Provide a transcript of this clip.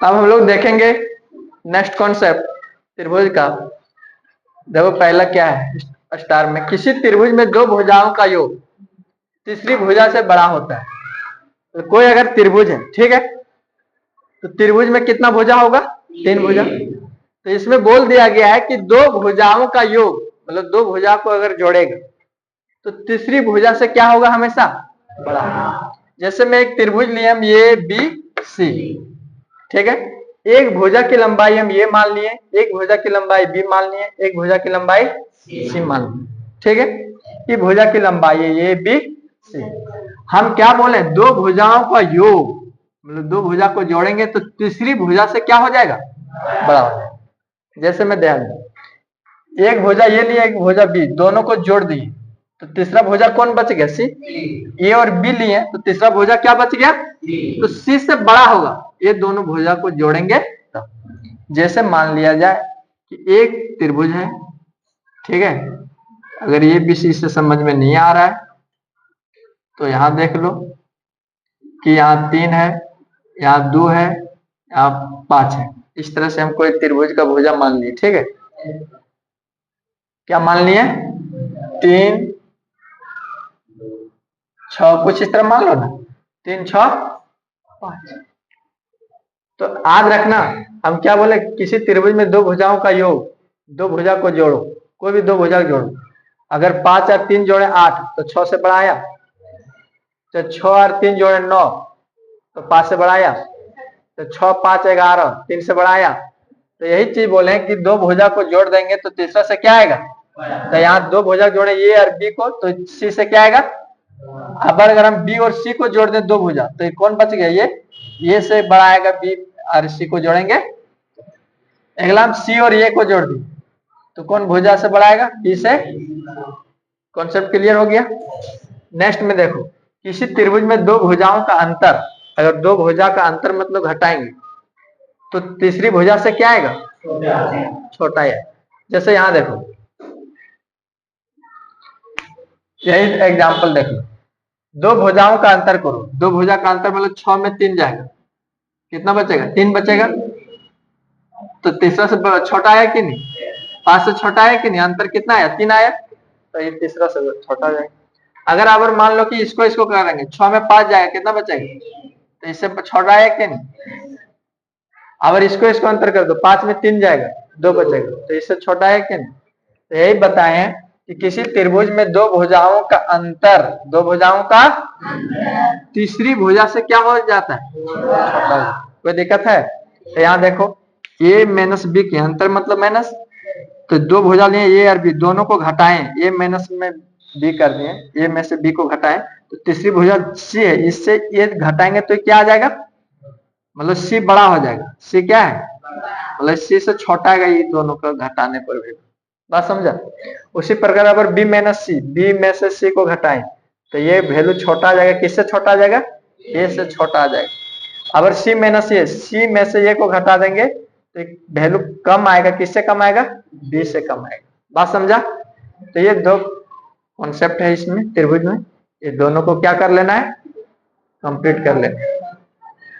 अब हम लोग देखेंगे नेक्स्ट कॉन्सेप्ट त्रिभुज का। देखो पहला क्या है, स्टार में किसी त्रिभुज में दो भुजाओं का योग तीसरी भुजा से बड़ा होता है। तो कोई अगर त्रिभुज है, ठीक है, तो त्रिभुज में कितना भुजा होगा? तीन भुजा। तो इसमें बोल दिया गया है कि दो भुजाओं का योग, मतलब दो भुजा को अगर जोड़ेगा तो तीसरी भुजा से क्या होगा? हमेशा बड़ा होगा। जैसे मैं एक त्रिभुज लिया हम ए बी सी, ठीक है, एक भुजा की लंबाई हम ये मान लिए, एक भुजा की लंबाई बी मान लिए, एक भुजा की लंबाई सी मान लिए, ठीक है। ये भुजा की लंबाई है ए बी सी। हम क्या बोले? दो भुजाओं का योग, मतलब दो भुजा को जोड़ेंगे तो तीसरी भुजा से क्या हो जाएगा? बड़ा हो जाएगा। जैसे मैं ध्यान दूं, एक भुजा ये लिया, एक भुजा बी, दोनों को जोड़ दिए तो तीसरा भुजा कौन बच गया? सी। ए और बी लिए तो तीसरा भुजा क्या बच गया? तो सी से बड़ा होगा। ये दोनों भुजा को जोड़ेंगे तब। जैसे मान लिया जाए कि एक त्रिभुज है, ठीक है, अगर ये बी सी से समझ में नहीं आ रहा है तो यहां देख लो कि यहाँ 3 है, यहाँ 2 है, यहाँ 5 है। इस तरह से हम कोई त्रिभुज का भुजा मान लिए, ठीक है। क्या मान लिए? 3 6, कुछ इस तरह मान लो ना, 3 6 5। तो याद रखना हम क्या बोले? किसी त्रिभुज में दो भुजाओं का योग, दो भुजा को जोड़ो, कोई भी दो भुजा जोड़ो। अगर 5 और 3 जोड़े 8 तो 6 से बड़ा आया, तो 6 और 3 जोड़े 9 तो 5 से बड़ा आया, तो 6 5 11 3 से बड़ा आया। तो यही चीज बोले कि दो भुजा को जोड़ देंगे तो तीसरा से क्या आएगा? तो यहाँ दो भुजा जोड़े ए और बी को, तो सी से क्या आएगा? अब अगर हम बी और सी को जोड़ दें दो भुजा तो ये कौन बच गया? ये से बड़ा आएगा। बी और सी को जोड़ेंगे, अगला हम सी और ए को जोड़ दें तो कौन भुजा से बड़ा आएगा? बी से। कॉन्सेप्ट क्लियर हो गया? नेक्स्ट में देखो, किसी त्रिभुज में दो भुजाओं का अंतर, अगर दो भुजा का अंतर मतलब घटाएंगे तो तीसरी भुजा से क्या आएगा? छोटा है। जैसे यहां देखो, यही एग्जांपल देखो, दो भुजाओं का अंतर करो, दो भुजा का अंतर मतलब 6 में 3 जाएगा, कितना बचेगा? 3 बचेगा। तो तीसरा से छोटा है कि नहीं? 5 से छोटा है कि नहीं? अंतर कितना आया? 3 आया, तो ये तीसरा से छोटा जाएगा। अगर आप मान लो कि इसको इसको करेंगे, 6 में 5 जाएगा, कितना बचेगा? तो इससे छोटा है कि नहीं? अगर इसको इसको अंतर कर दो, 5 में 3 जाएगा, 2 बचेगा, तो इससे छोटा है कि नहीं? तो यही बताए कि किसी त्रिभुज में दो भुजाओं का अंतर, दो भुजाओं का तीसरी भुजा से क्या हो जाता है? छोटा। कोई दिक्कत है? तो यहाँ देखो, ए माइनस बी के अंतर मतलब माइनस, तो दो भुजा लिए ए और बी, दोनों को घटाएं, ए माइनस में बी कर दिए, ए में से बी को घटाएं तो तीसरी भुजा सी है, इससे ए घटाएंगे तो क्या आ जाएगा? मतलब सी बड़ा हो जाएगा। सी क्या है? मतलब सी से छोटा है ये दोनों को घटाने पर भी। बात समझा? उसी प्रकार अगर बी माइनस सी, बी में से सी को घटाएं तो ये वैल्यू छोटा आ जाएगा। किससे छोटा आ जाएगा? ए से छोटा आ जाएगा। अगर सी माइनस ए, सी में से ए को घटा देंगे तो वैल्यू कम आएगा। किससे कम आएगा? बी से कम आएगा। बात समझा? तो ये दो कॉन्सेप्ट है इसमें त्रिभुज में, ये दोनों को क्या कर लेना है? कंप्लीट कर लेना है।